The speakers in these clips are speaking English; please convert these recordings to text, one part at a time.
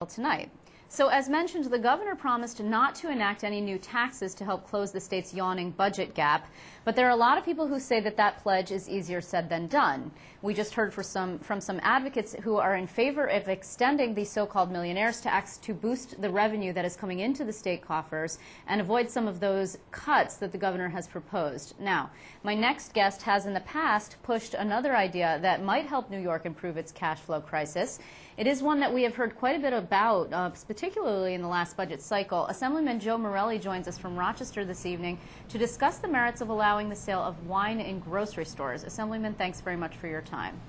tonight. So as mentioned, the governor promised not to enact any new taxes to help close the state's yawning budget gap. But there are a lot of people who say that that pledge is easier said than done. We just heard from some advocates who are in favor of extending the so-called millionaires tax to boost the revenue that is coming into the state coffers and avoid some of those cuts that the governor has proposed. Now, my next guest has in the past pushed another idea that might help New York improve its cash flow crisis. It is one that we have heard quite a bit about, particularly in the last budget cycle. Assemblyman Joe Morelle joins us from Rochester this evening to discuss the merits of allowing the sale of wine in grocery stores. Assemblyman, thanks very much for your time.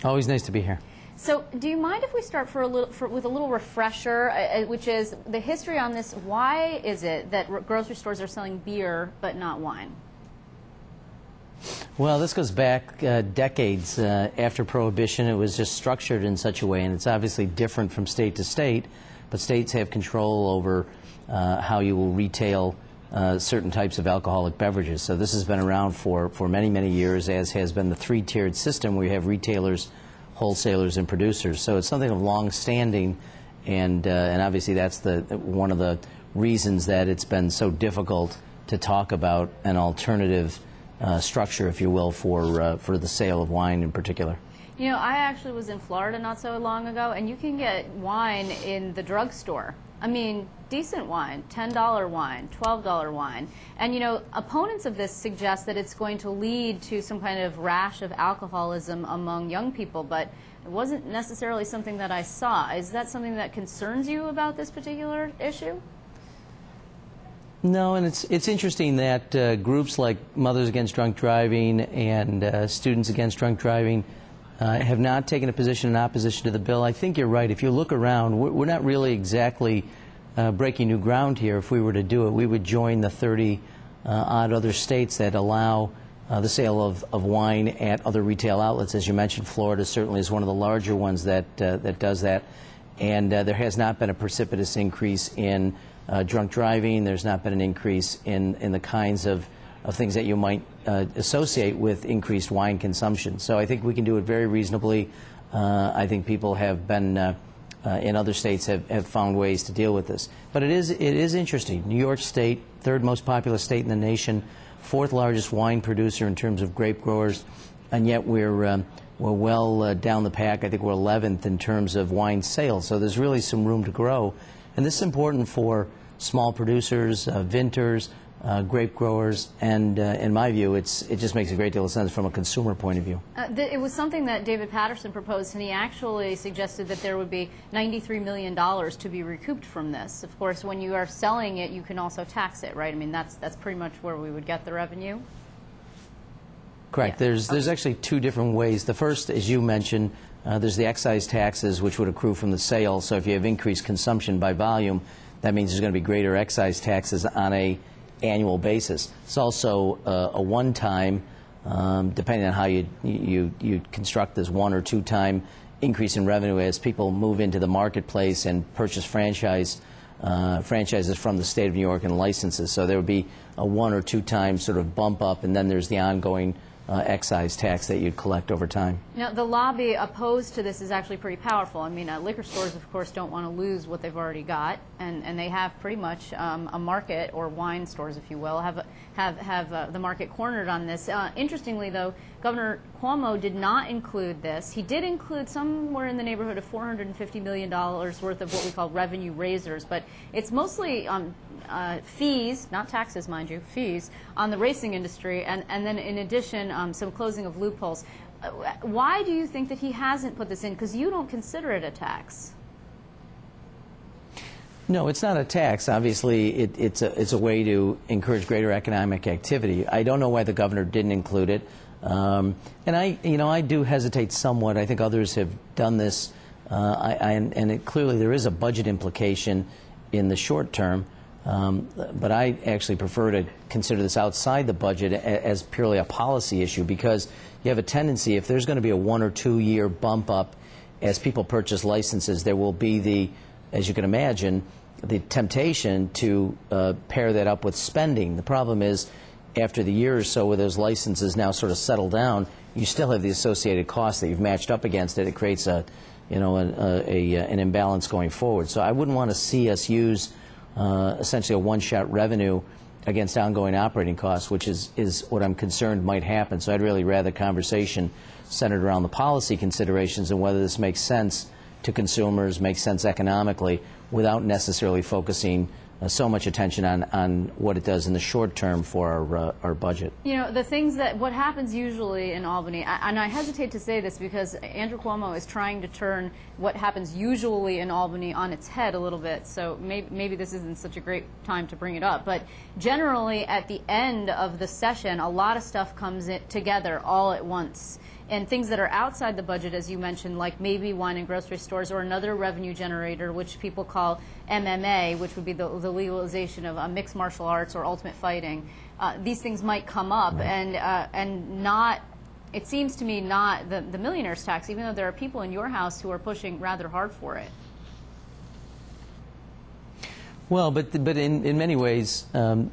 Always nice to be here. So, do you mind if we start with a little refresher, which is the history on this? Why is it that grocery stores are selling beer but not wine? Well, this goes back decades. After Prohibition, it was just structured in such a way, and it's obviously different from state to state, but states have control over how you will retail certain types of alcoholic beverages. So this has been around for many, many years, as has been the three-tiered system where you have retailers, wholesalers, and producers. So it's something of long standing, and obviously that's one of the reasons that it's been so difficult to talk about an alternative structure, if you will, for the sale of wine in particular. You know, I actually was in Florida not so long ago, and you can get wine in the drugstore. I mean, decent wine, $10 wine, $12 wine. And, you know, opponents of this suggest that it's going to lead to some kind of rash of alcoholism among young people, but it wasn't necessarily something that I saw. Is that something that concerns you about this particular issue? No, and it's interesting that groups like Mothers Against Drunk Driving and Students Against Drunk Driving have not taken a position in opposition to the bill. I think you're right. If you look around, we're not really exactly breaking new ground here. If we were to do it, we would join the 30-odd other states that allow the sale of wine at other retail outlets. As you mentioned, Florida certainly is one of the larger ones that does that. And there has not been a precipitous increase in drunk driving. There's not been an increase in the kinds of things that you might associate with increased wine consumption. So I think we can do it very reasonably. I think people have been, in other states, have found ways to deal with this. But it is interesting. New York State, third most populous state in the nation, fourth largest wine producer in terms of grape growers, and yet we're well down the pack. I think we're 11th in terms of wine sales. So there's really some room to grow. And this is important for small producers, vintners, grape growers, and in my view, it just makes a great deal of sense from a consumer point of view. It was something that David Patterson proposed, and he actually suggested that there would be $93 million to be recouped from this. Of course, when you are selling it, you can also tax it, right? I mean, that's pretty much where we would get the revenue. Correct. Yeah. There's actually two different ways. The first, as you mentioned, there's the excise taxes, which would accrue from the sale. So if you have increased consumption by volume, that means there's going to be greater excise taxes on an annual basis. It's also a one-time, depending on how you construct this, one or two-time increase in revenue as people move into the marketplace and purchase franchises from the state of New York and licenses. So there would be a one or two-time sort of bump up, and then there's the ongoing excise tax that you'd collect over time. Now, the lobby opposed to this is actually pretty powerful. I mean, liquor stores, of course, don't want to lose what they've already got, and they have pretty much a market, or wine stores, if you will, have the market cornered on this. Interestingly, though, Governor Cuomo did not include this. He did include somewhere in the neighborhood of $450 million worth of what we call revenue raisers, but it's mostly fees, not taxes, mind you, fees on the racing industry, and then in addition, some closing of loopholes. Why do you think that he hasn't put this in? Because you don't consider it a tax. No, it's not a tax. Obviously, it's a way to encourage greater economic activity. I don't know why the governor didn't include it, and I do hesitate somewhat. I think others have done this, clearly there is a budget implication in the short term. But I actually prefer to consider this outside the budget as purely a policy issue, because you have a tendency, if there's going to be a 1 or 2 year bump up as people purchase licenses, there will be as you can imagine, the temptation to pair that up with spending. The problem is, after the year or so where those licenses now sort of settle down, you still have the associated costs that you've matched up against it. It creates a an imbalance going forward. So I wouldn't want to see us use essentially a one-shot revenue against ongoing operating costs, which is what I'm concerned might happen. So I'd really rather conversation centered around the policy considerations and whether this makes sense to consumers, makes sense economically, without necessarily focusing so much attention on what it does in the short term for our budget. The things what happens usually in Albany, and I hesitate to say this because Andrew Cuomo is trying to turn what happens usually in Albany on its head a little bit, so maybe this isn't such a great time to bring it up, but generally at the end of the session, a lot of stuff comes together all at once. And things that are outside the budget, as you mentioned, like maybe wine and grocery stores or another revenue generator, which people call MMA, which would be the legalization of mixed martial arts or ultimate fighting. These things might come up, and not, it seems to me, not the millionaire's tax, even though there are people in your house who are pushing rather hard for it. Well, but in many ways,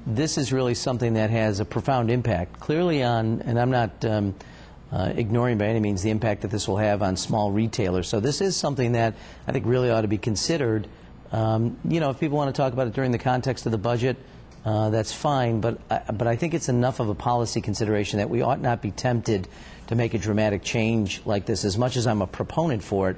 this is really something that has a profound impact, clearly on, and I'm not ignoring by any means the impact that this will have on small retailers. So this is something that I think really ought to be considered. If people want to talk about it during the context of the budget, that's fine. But I think it's enough of a policy consideration that we ought not be tempted to make a dramatic change like this, as much as I'm a proponent for it,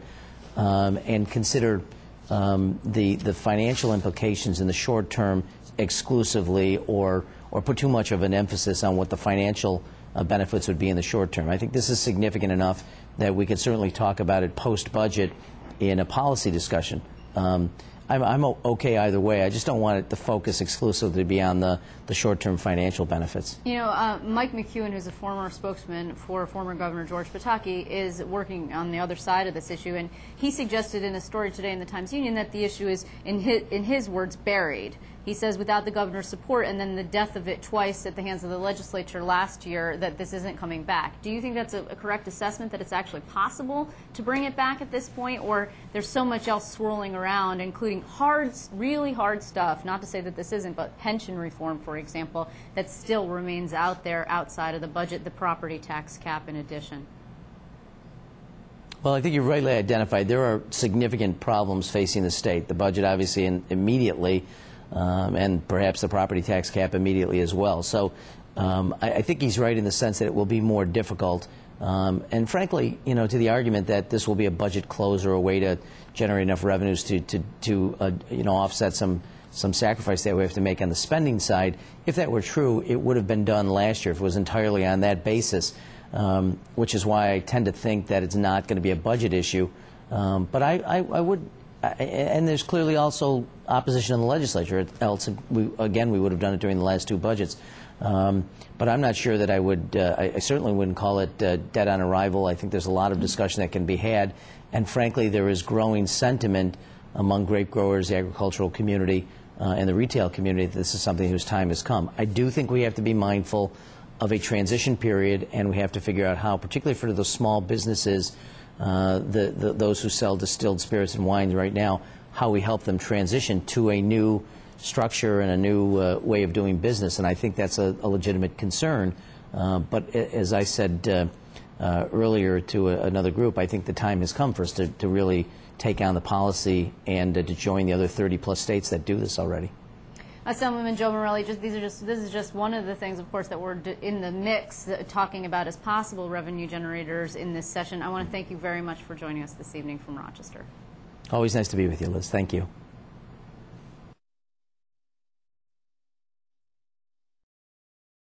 and consider the financial implications in the short term exclusively, or put too much of an emphasis on what the financial benefits would be in the short term. I think this is significant enough that we could certainly talk about it post-budget in a policy discussion. I'm okay either way. I just don't want it to focus exclusively to be on the short-term financial benefits. Mike McEwen, who's a former spokesman for former Governor George Pataki, is working on the other side of this issue, and he suggested in a story today in the Times-Union that the issue is, in his words, buried. He says without the governor's support and then the death of it twice at the hands of the legislature last year, that this isn't coming back. Do you think that's a correct assessment, that it's actually possible to bring it back at this point, or there's so much else swirling around, including really hard stuff, not to say that this isn't, but pension reform, for example, that still remains out there outside of the budget, the property tax cap in addition? Well, I think you rightly identified there are significant problems facing the state. The budget, obviously, immediately, and perhaps the property tax cap immediately as well. So I think he's right in the sense that it will be more difficult. And frankly, to the argument that this will be a budget closer, a way to generate enough revenues to offset some sacrifice that we have to make on the spending side. If that were true, it would have been done last year if it was entirely on that basis, which is why I tend to think that it's not going to be a budget issue. But I would. And there's clearly also opposition in the legislature. Else, we would have done it during the last two budgets. But I'm not sure that I would. I certainly wouldn't call it dead on arrival. I think there's a lot of discussion that can be had. And frankly, there is growing sentiment among grape growers, the agricultural community, and the retail community that this is something whose time has come. I do think we have to be mindful of a transition period, and we have to figure out how, particularly for those small businesses, those who sell distilled spirits and wines right now, how we help them transition to a new structure and a new way of doing business. And I think that's a legitimate concern. But as I said earlier to another group, I think the time has come for us to really take on the policy and to join the other 30-plus states that do this already. Assemblyman Joe Morelle, this is just one of the things, of course, that we're in the mix talking about as possible revenue generators in this session. I want to thank you very much for joining us this evening from Rochester. Always nice to be with you, Liz. Thank you.